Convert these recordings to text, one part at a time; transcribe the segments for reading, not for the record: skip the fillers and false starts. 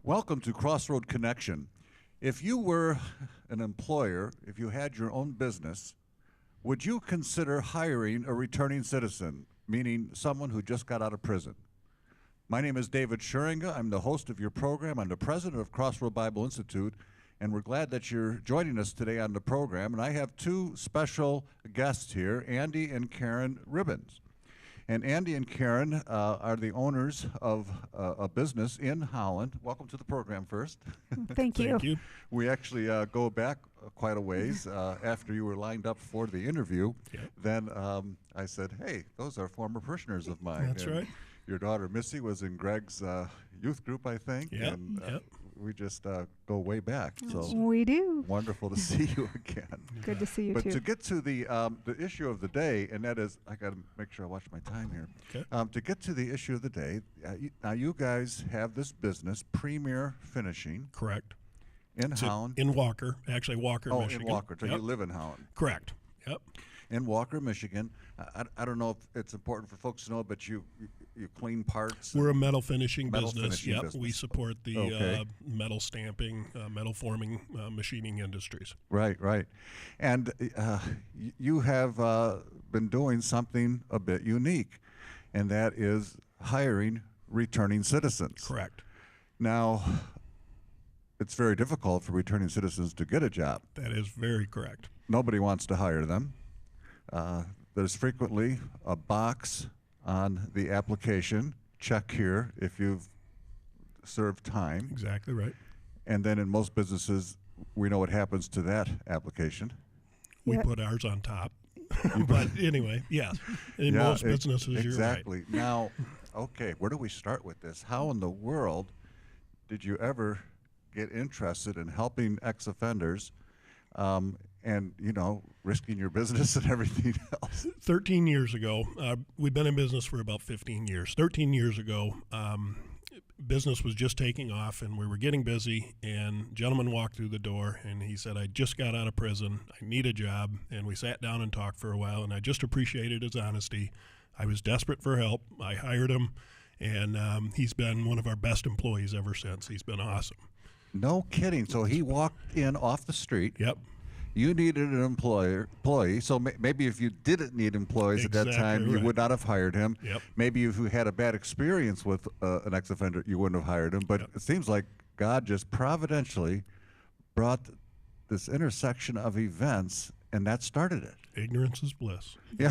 Welcome to Crossroad Connection. If you were an employer, if you had your own business, would you consider hiring a returning citizen, meaning someone who just got out of prison? My name is David SCHURINGA. I'm the host of your program. I'm the president of Crossroad Bible Institute, and we're glad that you're joining us today on the program. And I have two special guests here, Andy and CARIN RIBBENS. And Andy and CARIN are the owners of a business in Holland. Welcome to the program first. Thank you. Thank you. We actually go back quite a ways. After you were lined up for the interview, then I said, hey, those are former parishioners of mine. That's and right. Your daughter Missy was in Greg's youth group, I think. Yep, And yep. we just go way back. So We do. wonderful to see you again. Good to see you But too. to get to the issue of the day, and that is, I got to make sure I watch my time here. Okay. To get to the issue of the day, now you guys have this business, Premier Finishing, Correct. in It's Holland. in Walker, actually Walker, Oh, Michigan. in Walker. So Yep. you live in Holland. Correct. Yep. In Walker, Michigan. I don't know if it's important for folks to know, but you clean parts. We're a metal finishing Metal business. finishing Yep. business. We support the Okay. metal stamping, metal forming, machining industries. Right, right. And you have been doing something a bit unique, and that is hiring returning citizens. Correct. Now, it's very difficult for returning citizens to get a job. That is very correct. Nobody wants to hire them. There's frequently a box on the application, check here if you've served time. Exactly right. And then in most businesses, we know what happens to that application. We Yeah. put ours on top. But anyway, yes. In Yeah, most businesses, exactly. you're right. Now, okay, where do we start with this? How in the world did you ever get interested in helping ex-offenders and, you know, risking your business and everything else? 13 years ago, we've been in business for about 15 years. 13 years ago, business was just taking off and we were getting busy, and a gentleman walked through the door and he said, I just got out of prison, I need a job. And we sat down and talked for a while, and I just appreciated his honesty. I was desperate for help. I hired him, and he's been one of our best employees ever since. He's been awesome. No kidding. So he walked in off the street. Yep. You needed an employee, so maybe if you didn't need employees at that Exactly time, you right. would not have hired him. Yep. Maybe if you had a bad experience with an ex-offender, you wouldn't have hired him. But Yep. it seems like God just providentially brought this intersection of events, and that started it. Ignorance is bliss. Yeah.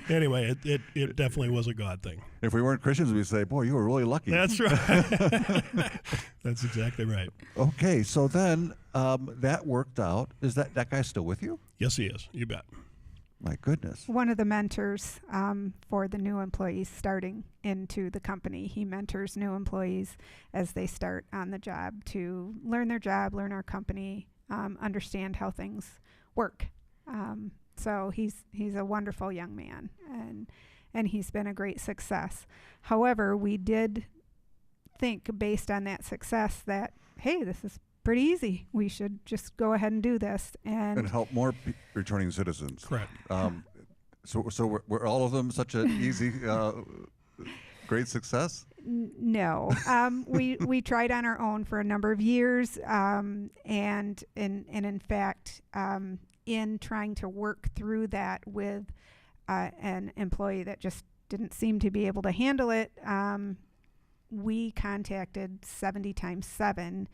Anyway, it definitely was a God thing. If we weren't Christians, we'd say, boy, you were really lucky. That's right. That's exactly right. Okay, so then that worked out. Is that guy still with you? Yes, he is. You bet. My goodness. One of the mentors for the new employees starting into the company. He mentors new employees as they start on the job to learn their job, learn our company, understand how things work. So he's a wonderful young man, and he's been a great success. However, we did think, based on that success, that, hey, this is pretty easy. We should just go ahead and do this. And help more returning citizens. Correct. So were all of them such an easy, great success? No. We tried on our own for a number of years, and in fact, in trying to work through that with an employee that just didn't seem to be able to handle it, we contacted 70 times 7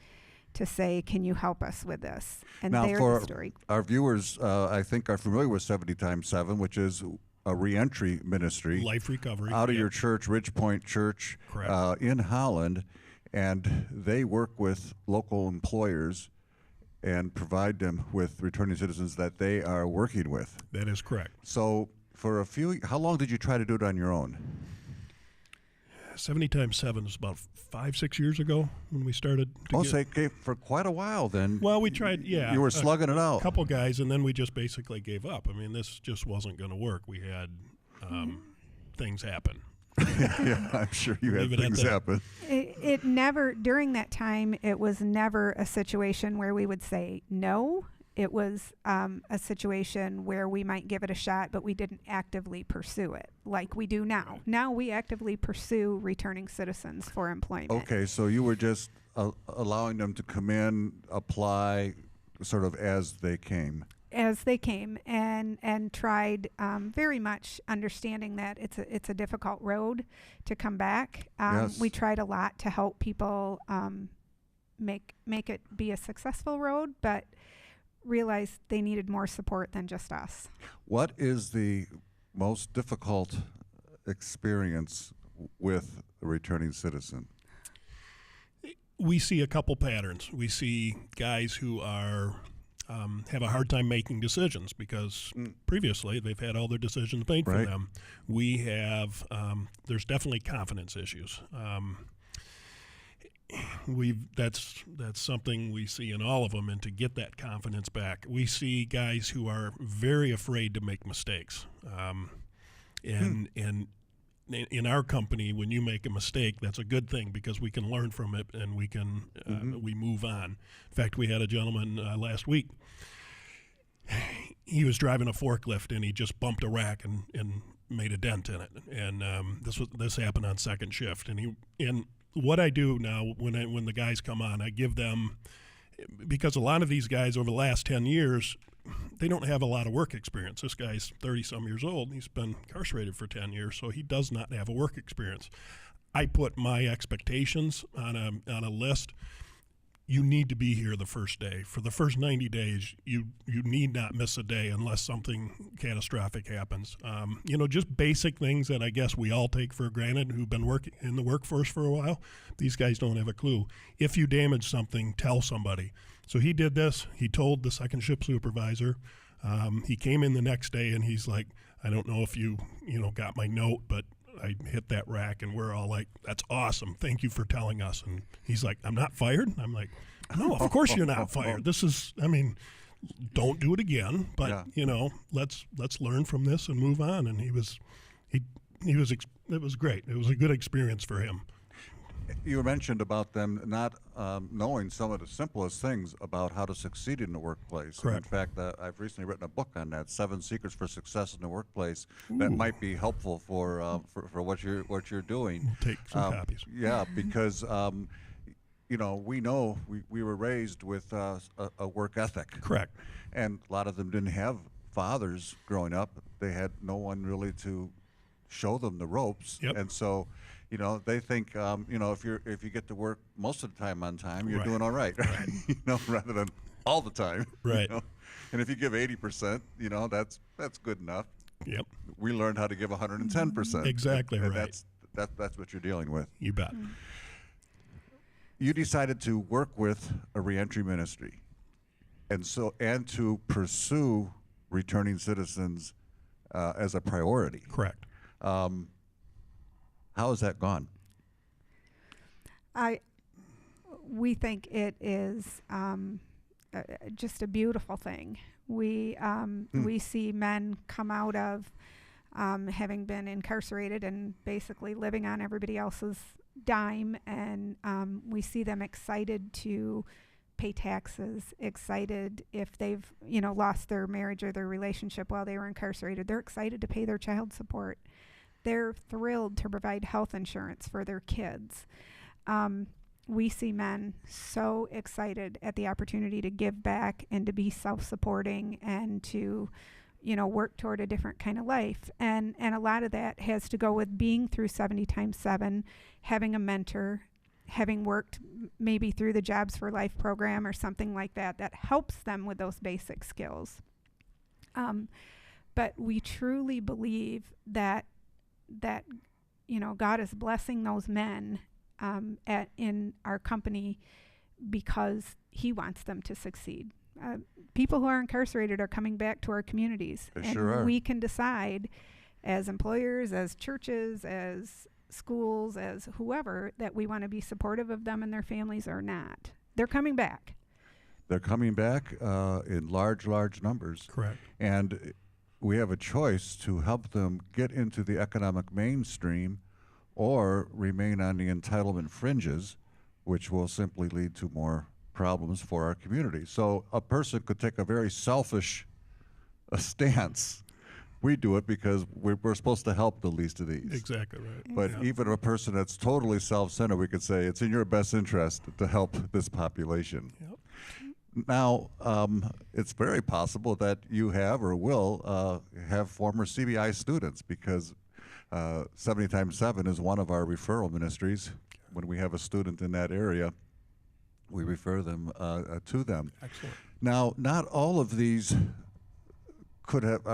to say, can you help us with this? And Now, there's for the story. our viewers, I think are familiar with 70 times 7, which is a reentry ministry Life recovery. out of Yep. your church, Ridge Point Church, Correct. in Holland, and they work with local employers and provide them with returning citizens that they are working with. That is correct. So for how long did you try to do it on your own? 70 times 7 is about 5-6 years ago when we started. Okay, for quite a while then. Well, we tried, yeah. You were slugging it out. A couple guys, and then we just basically gave up. I mean, this just wasn't going to work. We had things happen. Yeah, I'm sure you had Leave it at things that. happen. It never, during that time, it was never a situation where we would say no. it was a situation where we might give it a shot, but we didn't actively pursue it like we do now. Now we actively pursue returning citizens for employment. Okay, so you were just allowing them to come in, apply, sort of as they came. As they came, and tried very much understanding that it's a difficult road to come back. Yes. We tried a lot to help people make it be a successful road, but realized they needed more support than just us. What is the most difficult experience with a returning citizen? We see a couple patterns. We see guys who are have a hard time making decisions because previously they've had all their decisions made for Right. them. We have there's definitely confidence issues. That's something we see in all of them, and to get that confidence back, we see guys who are very afraid to make mistakes. And in our company, when you make a mistake, that's a good thing because we can learn from it and we can we move on. In fact, we had a gentleman last week. He was driving a forklift and he just bumped a rack and made a dent in it. And this happened on second shift. And what I do now when the guys come on, I give them, because a lot of these guys over the last 10 years, they don't have a lot of work experience. This guy's 30-some years old, and he's been incarcerated for 10 years, so he does not have a work experience. I put my expectations on a list. You need to be here the first day. For the first 90 days, you need not miss a day unless something catastrophic happens. Just basic things that I guess we all take for granted who've been working in the workforce for a while. These guys don't have a clue. If you damage something, tell somebody. So he did this. He told the second shift supervisor. He came in the next day and he's like, I don't know if you got my note, but I hit that rack. And we're all like, that's awesome. Thank you for telling us. And he's like, I'm not fired. And I'm like, no, of course you're not fired. Don't do it again. But let's learn from this and move on. And it was great. It was a good experience for him. You mentioned about them not knowing some of the simplest things about how to succeed in the workplace. Correct. In fact, I've recently written a book on that, 7 Secrets for Success in the Workplace, that might be helpful for what you're doing. We'll take some copies. Yeah, because we were raised with a work ethic. Correct. And a lot of them didn't have fathers growing up. They had no one really to show them the ropes. Yep. And so, they think, if you get to work most of the time on time, you're Right. doing all right, Right. rather than all the time. Right. And if you give 80%, that's good enough. Yep. We learned how to give 110%. Exactly and right. That's what you're dealing with. You bet. You decided to work with a reentry ministry, and to pursue returning citizens as a priority. Correct. How has that gone? We think it is just a beautiful thing. We see men come out of having been incarcerated and basically living on everybody else's dime, and we see them excited to pay taxes, excited if they've lost their marriage or their relationship while they were incarcerated. They're excited to pay their child support. They're thrilled to provide health insurance for their kids. We see men so excited at the opportunity to give back and to be self-supporting and to, work toward a different kind of life. And a lot of that has to go with being through 70 times 7, having a mentor, having worked maybe through the Jobs for Life program or something like that helps them with those basic skills. But we truly believe that God is blessing those men in our company because He wants them to succeed. People who are incarcerated are coming back to our communities, They and sure are. we can decide, as employers, as churches, as schools, as whoever, that we want to be supportive of them and their families or not. They're coming back. They're coming back in large numbers. Correct. And we have a choice to help them get into the economic mainstream or remain on the entitlement fringes, which will simply lead to more problems for our community. So a person could take a very selfish stance. We do it because we're supposed to help the least of these. Exactly right. But Yeah. even a person that's totally self-centered, we could say it's in your best interest to help this population. Yep. Now, it's very possible that you have or will have former CBI students, because 70 times 7 is one of our referral ministries. When we have a student in that area, we refer them to them. Excellent. Now, not all of these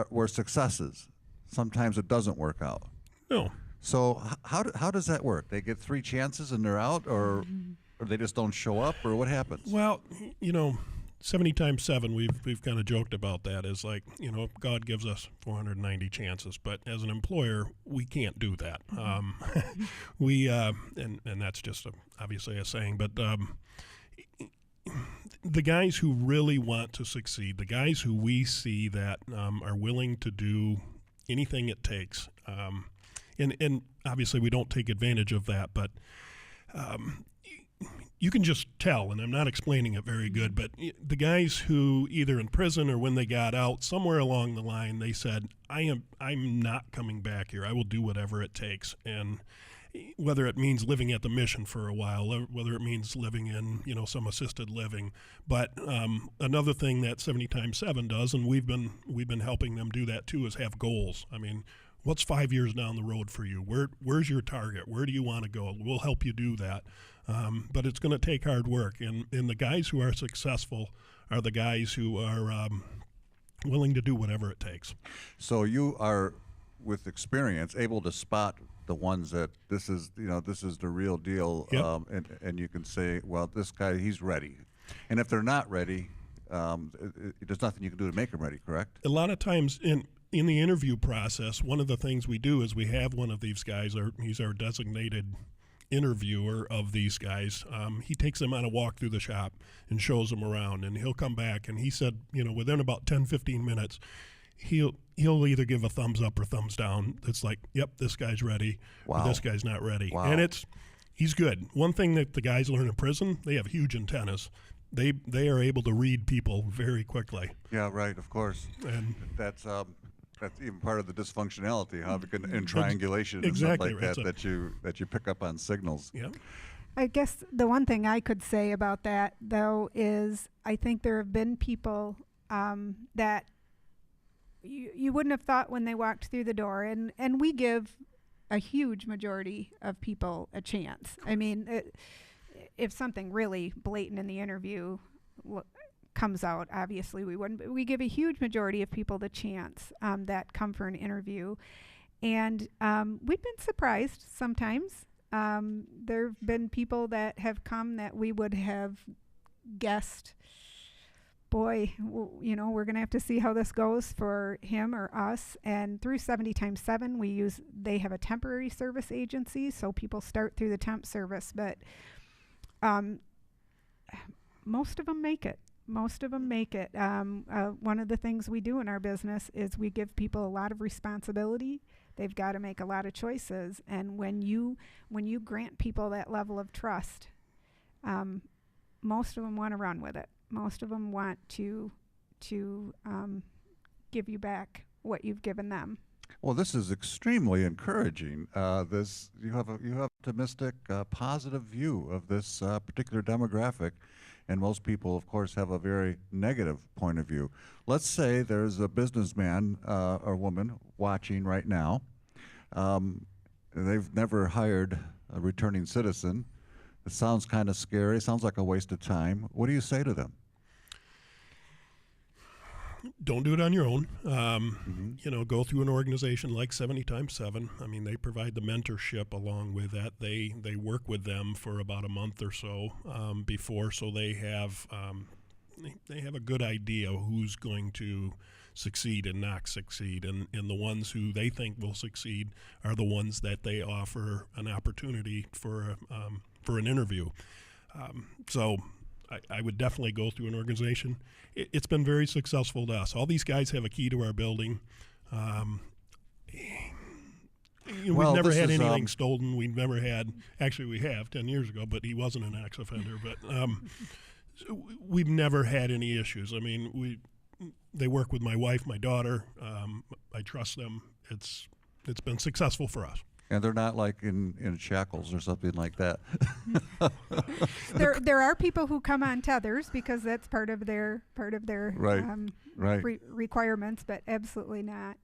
were successes. Sometimes it doesn't work out. No. So how does that work? They get 3 chances and they're out, or they just don't show up, or what happens? Well, 70 times 7, we've kind of joked about that as like, God gives us 490 chances, but as an employer, we can't do that. And that's just obviously a saying, but the guys who really want to succeed, the guys who we see that are willing to do anything it takes, and obviously we don't take advantage of that, but you can just tell, and I'm not explaining it very good, but the guys who either in prison or when they got out, somewhere along the line, they said, I'm not coming back here. I will do whatever it takes. And whether it means living at the mission for a while, whether it means living in, some assisted living. But another thing that 70 times 7 does, and we've been helping them do that too, is have goals. I mean, what's 5 years down the road for you? Where's your target? Where do you want to go? We'll help you do that. But it's going to take hard work. And the guys who are successful are the guys who are willing to do whatever it takes. So you are, with experience, able to spot the ones that this is the real deal. Yep. And you can say, well, this guy, he's ready. And if they're not ready, there's nothing you can do to make them ready, correct? A lot of times in the interview process, one of the things we do is we have one of these guys, he's our designated interviewer of these guys. He takes them on a walk through the shop and shows them around, and he'll come back, and he said, within about 10-15 minutes, he'll either give a thumbs up or thumbs down. It's like, yep, this guy's ready, Wow. or this guy's not ready. Wow. And he's good. One thing that the guys learn in prison, they have huge antennas. They are able to read people very quickly. Yeah, right, of course. And That's even part of the dysfunctionality, huh? In triangulation exactly and stuff like right. that you pick up on signals. yeah, I guess the one thing I could say about that, though, is I think there have been people that you wouldn't have thought when they walked through the door, and we give a huge majority of people a chance. I mean, if something really blatant in the interview comes out, obviously we wouldn't, but we give a huge majority of people the chance that come for an interview. And we've been surprised sometimes. There have been people that have come that we would have guessed, boy, we're going to have to see how this goes for him or us. And through 70 times 7, they have a temporary service agency, so people start through the temp service, but most of them make it. Most of them make it. One of the things we do in our business is we give people a lot of responsibility. They've got to make a lot of choices. And when you grant people that level of trust, most of them want to run with it. Most of them want to give you back what you've given them. Well, this is extremely encouraging. You have optimistic, positive view of this particular demographic, and most people, of course, have a very negative point of view. Let's say there's a businessman or woman watching right now. They've never hired a returning citizen. It sounds kind of scary. Sounds like a waste of time. What do you say to them? don't do it on your own. Go through an organization like 70 times 7. I mean, they provide the mentorship along with that. They work with them for about a month or so before, so they have a good idea who's going to succeed and not succeed, and the ones who they think will succeed are the ones that they offer an opportunity for an interview. So I would definitely go through an organization. It's been very successful to us. All these guys have a key to our building. We've never had anything stolen. We've never had, actually we have 10 years ago, but he wasn't an ex-offender. But So we've never had any issues. I mean, they work with my wife, my daughter. I trust them. It's been successful for us. And they're not like in shackles or something like that. There are people who come on tethers because that's part of their Right. Right. requirements, but absolutely not.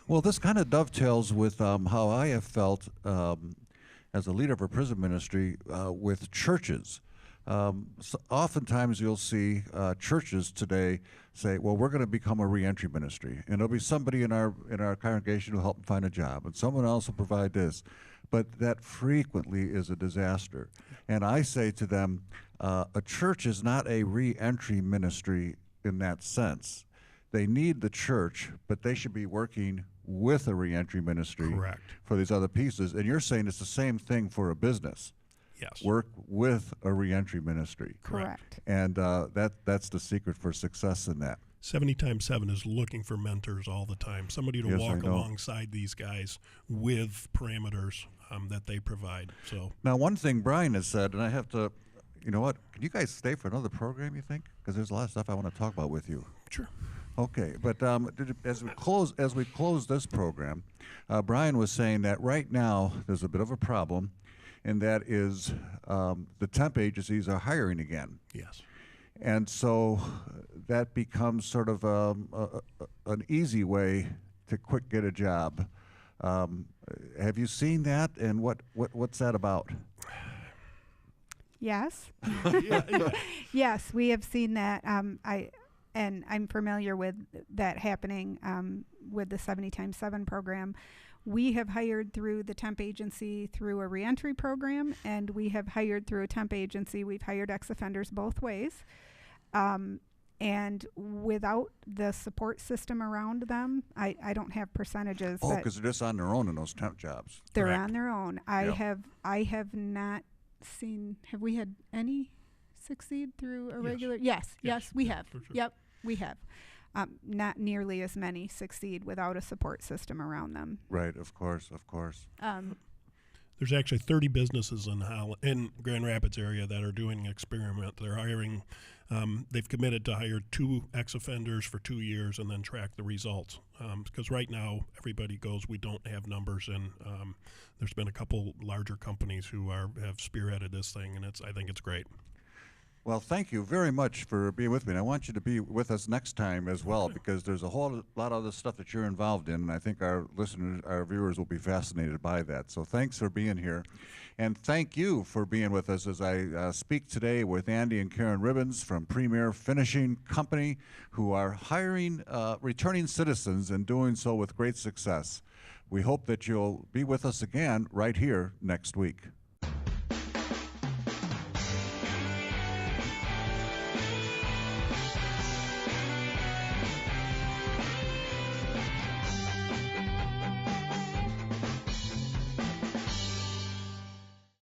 Well, this kind of dovetails with how I have felt as a leader of a prison ministry with churches. So oftentimes you'll see churches today say, well, we're going to become a reentry ministry, and there'll be somebody in our congregation who'll help them find a job, and someone else will provide this. But that frequently is a disaster. And I say to them, a church is not a reentry ministry in that sense. They need the church, but they should be working with a reentry ministry Correct. for these other pieces. And you're saying it's the same thing for a business. Yes. Work with a reentry ministry. Correct. And that's the secret for success in that. 70 times 7 is looking for mentors all the time. Somebody to Yes, walk I know. alongside these guys with parameters that they provide. So Now, one thing Brian has said, and I have to, you know what, can you guys stay for another program, you think? Because there's a lot of stuff I want to talk about with you. sure. Okay, but as we close this program, Brian was saying that right now there's a bit of a problem, and that is the temp agencies are hiring again. Yes. And so that becomes sort of an easy way to quick get a job. Have you seen that, and what's that about? Yes. Yeah. Yes, we have seen that. I'm familiar with that happening with the 70 times 7 program. We have hired through the temp agency through a reentry program, and we have hired through a temp agency. We've hired ex-offenders both ways. And without the support system around them, I don't have percentages. Oh, but because they're just on their own in those temp jobs. they're Correct. on their own. Yep. I have not seen. Have we had any succeed through a Yes. regular? Yes, yes, we have. for sure. Yep, we have. Not nearly as many succeed without a support system around them. Right, of course. There's actually 30 businesses in Grand Rapids area that are doing an experiment. They're hiring. They've committed to hire 2 ex-offenders for 2 years and then track the results. Because right now everybody goes, we don't have numbers, and there's been a couple larger companies who have spearheaded this thing, and I think it's great. Well, thank you very much for being with me. And I want you to be with us next time as well, because there's a whole lot of other stuff that you're involved in, and I think our listeners, our viewers will be fascinated by that. So thanks for being here. And thank you for being with us as I speak today with Andy and Karen Ribbens from Premier Finishing Company, who are hiring returning citizens and doing so with great success. We hope that you'll be with us again right here next week.